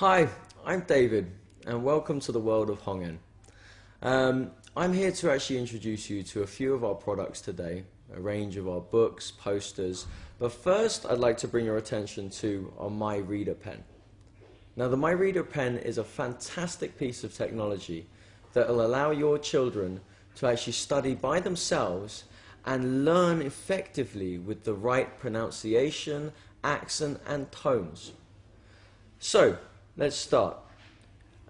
Hi, I'm David, and welcome to the world of Hongen. I'm here to actually introduce you to a few of our products today, a range of our books, posters, but first I'd like to bring your attention to our My Reader pen. Now the My Reader pen is a fantastic piece of technology that will allow your children to actually study by themselves and learn effectively with the right pronunciation, accent and tones. So, let's start.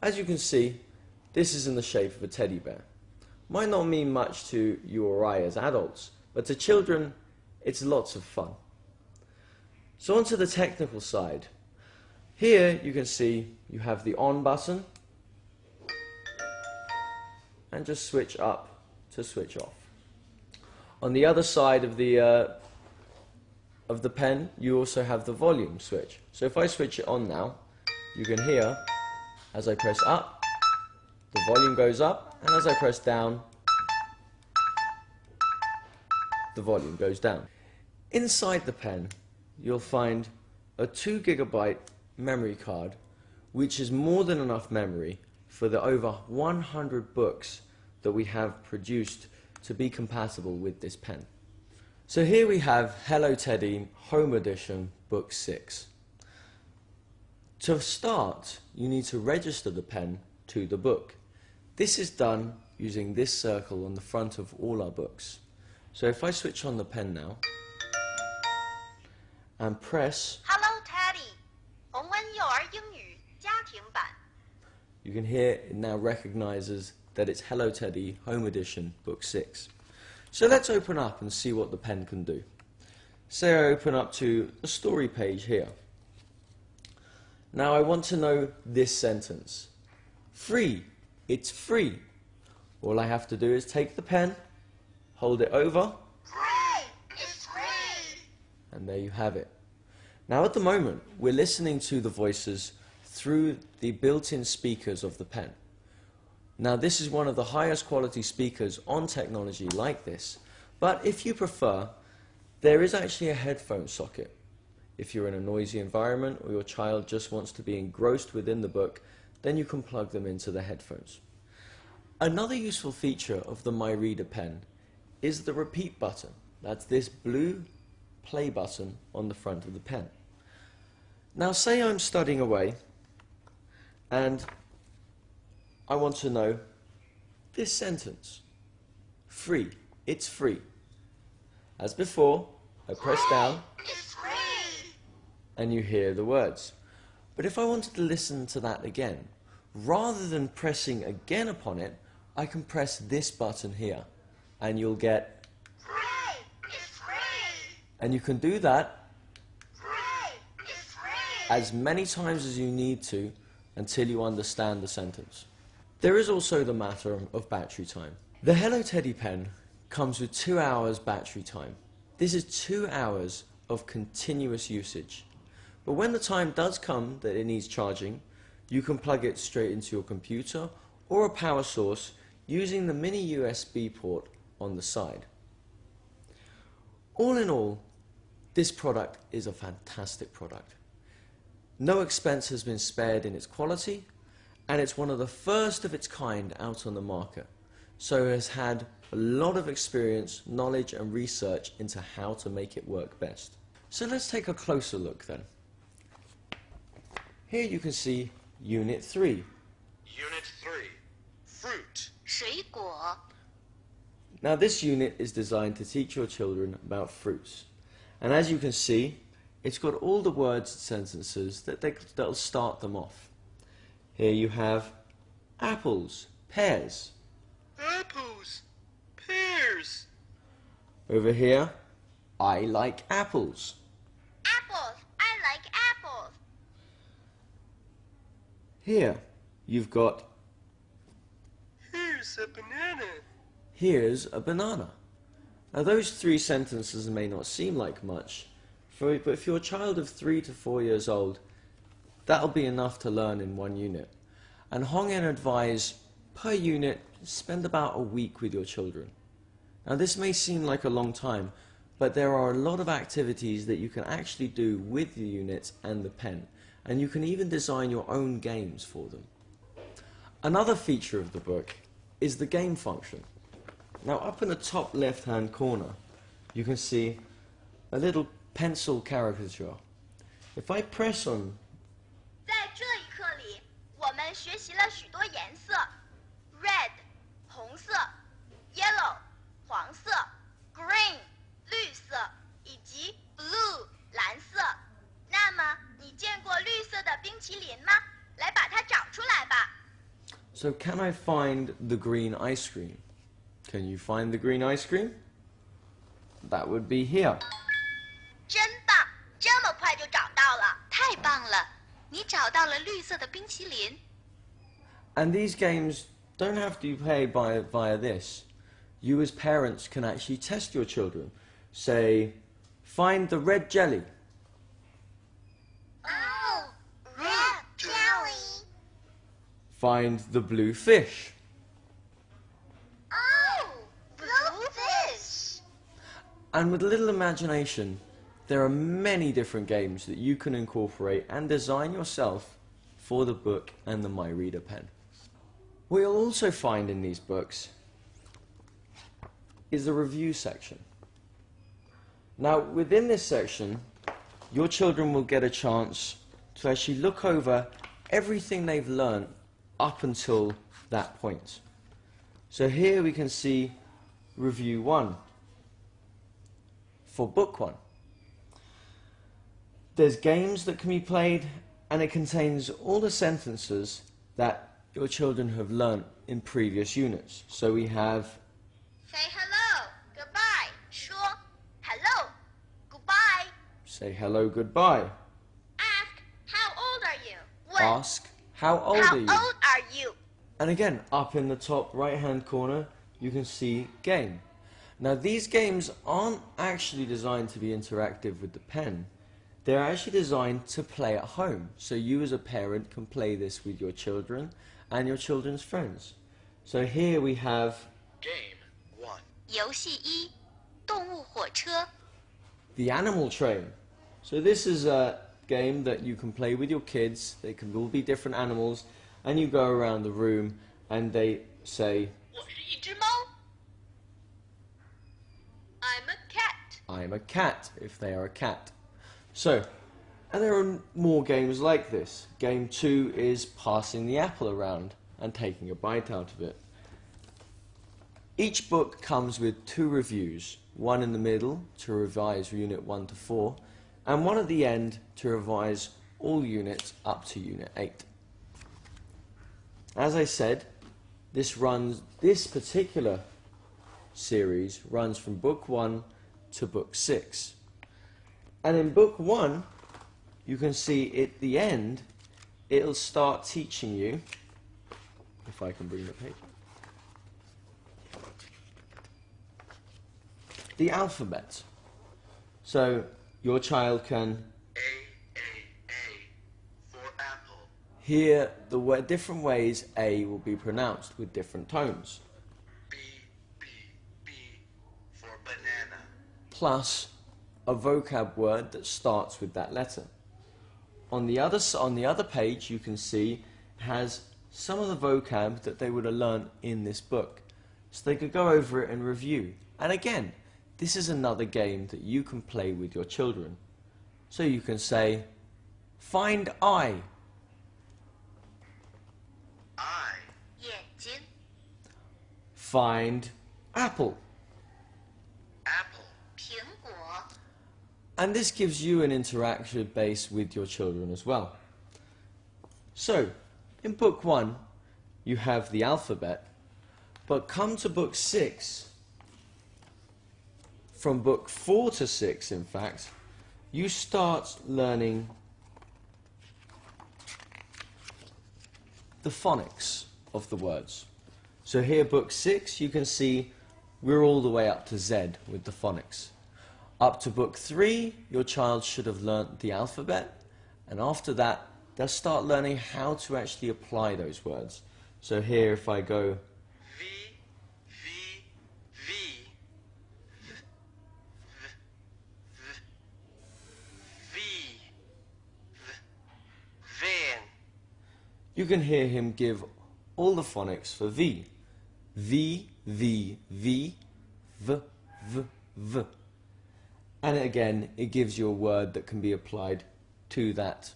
As you can see, this is in the shape of a teddy bear. Might not mean much to you or I as adults, but to children, it's lots of fun. So onto the technical side. Here you can see you have the on button and just switch up to switch off. On the other side of the pen, you also have the volume switch. So if I switch it on now, you can hear as I press up, the volume goes up, and as I press down, the volume goes down. Inside the pen, you'll find a 2 GB memory card, which is more than enough memory for the over 100 books that we have produced to be compatible with this pen. So here we have Hello Teddy Home Edition Book 6. To start, you need to register the pen to the book. This is done using this circle on the front of all our books. So if I switch on the pen now and press Hello Teddy 洪恩幼儿英语家庭版 you can hear it now recognizes that it's Hello Teddy Home Edition Book 6. So let's open up and see what the pen can do. Say I open up to the story page here. Now I want to know this sentence. Free. It's free. All I have to do is take the pen, hold it over, Free! It's free! and there you have it. Now at the moment, we're listening to the voices through the built-in speakers of the pen. Now this is one of the highest quality speakers on technology like this, but if you prefer, there is actually a headphone socket. If you're in a noisy environment or your child just wants to be engrossed within the book, then you can plug them into the headphones. Another useful feature of the My Reader pen is the repeat button. That's this blue play button on the front of the pen. Now say I'm studying away and I want to know this sentence. Free. It's free. As before, I press down It's free! and you hear the words. But if I wanted to listen to that again, rather than pressing again upon it, I can press this button here and you'll get Free! It's free! and you can do that Free! It's free! as many times as you need to until you understand the sentence. There is also the matter of battery time. The Hello Teddy pen comes with 2 hours battery time. This is 2 hours of continuous usage. But when the time does come that it needs charging, you can plug it straight into your computer or a power source using the mini USB port on the side. All in all, this product is a fantastic product. No expense has been spared in its quality, and it's one of the first of its kind out on the market, so it has had a lot of experience, knowledge and research into how to make it work best. So let's take a closer look then. Here you can see Unit 3. Unit 3. Fruit. 水果 Now this unit is designed to teach your children about fruits. And as you can see, it's got all the words and sentences that'll start them off. Here you have apples, pears. Apples. Pears. Over here, I like apples. Apples! I like apples! Here, you've got Here's a banana. here's a banana. Now those 3 sentences may not seem like much, but if you're a child of 3 to 4 years old, that'll be enough to learn in 1 unit. And Hongen advise per unit, spend about a week with your children. Now this may seem like a long time, but there are a lot of activities that you can actually do with the units and the pen. and you can even design your own games for them. Another feature of the book is the game function. Now up in the top left hand corner you can see a little pencil caricature. If I press on 在这一课里，我们学习了许多颜色 ：red 红色 ，yellow 黄色 ，green 绿色，以及 blue 蓝色。那么，你见过绿色的冰淇淋吗？来把它找出来吧。So can I find the green ice cream? Can you find the green ice cream? That would be here. 真棒，这么快就找到了，太棒了！你找到了绿色的冰淇淋。And these games don't have to be played via this. You as parents can actually test your children. Say, find the red jelly. Oh, red jelly. Find the blue fish. Oh, blue fish. And with a little imagination, there are many different games that you can incorporate and design yourself for the book and the My Reader pen. What you'll also find in these books is the review section. Now, within this section, your children will get a chance to actually look over everything they've learned up until that point. So here we can see review 1 for book 1. There's games that can be played, and it contains all the sentences that your children have learnt in previous units. So we have Say hello, goodbye. 说 hello, goodbye. say hello, goodbye. Ask how old are you? 问 Ask how old how are you? old are you? And again, up in the top right hand corner, you can see game. Now these games aren't actually designed to be interactive with the pen. They're actually designed to play at home. So you as a parent can play this with your children and your children's friends. So here we have Game 1. 游戏一，动物火车。 the animal train. So this is a game that you can play with your kids. They can all be different animals, and you go around the room and they say, 我是一只猫。I'm a cat. I'm a cat, if they are a cat. So, and there are more games like this. Game 2 is passing the apple around and taking a bite out of it. Each book comes with 2 reviews, one in the middle to revise Unit 1 to 4, and one at the end to revise all units up to Unit 8. As I said, this particular series runs from Book 1 to Book 6. And in Book 1, you can see at the end, it'll start teaching you, if I can bring the page, the alphabet. So your child can A for apple. hear the different ways A will be pronounced with different tones, B for banana. plus a vocab word that starts with that letter. On the other page, you can see it has some of the vocab that they would have learned in this book, so they could go over it and review. And again, this is another game that you can play with your children. So you can say, find I, I. 眼睛。 find apple. Apple. 苹果。 And this gives you an interactive base with your children as well. So, in Book 1, you have the alphabet, but come to Book 6, from Book 4 to 6, in fact, you start learning the phonics of the words. So here, Book 6, you can see we're all the way up to Z with the phonics. Up to Book 3, your child should have learnt the alphabet, and after that, they'll start learning how to actually apply those words. So here, if I go, V. V. you can hear him give all the phonics for V. V, V, V, V, V, V. And again, it gives you a word that can be applied to that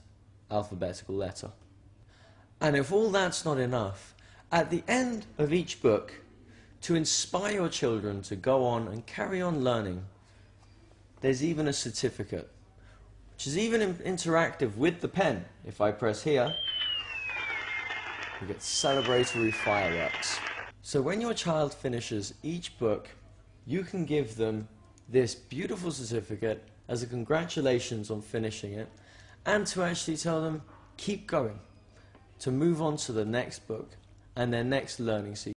alphabetical letter. And if all that's not enough, at the end of each book, to inspire your children to go on and carry on learning, there's even a certificate, which is even interactive with the pen. If I press here, you get celebratory fireworks. So when your child finishes each book, you can give them this beautiful certificate as a congratulations on finishing it, and to actually tell them keep going, to move on to the next book and their next learning sequence.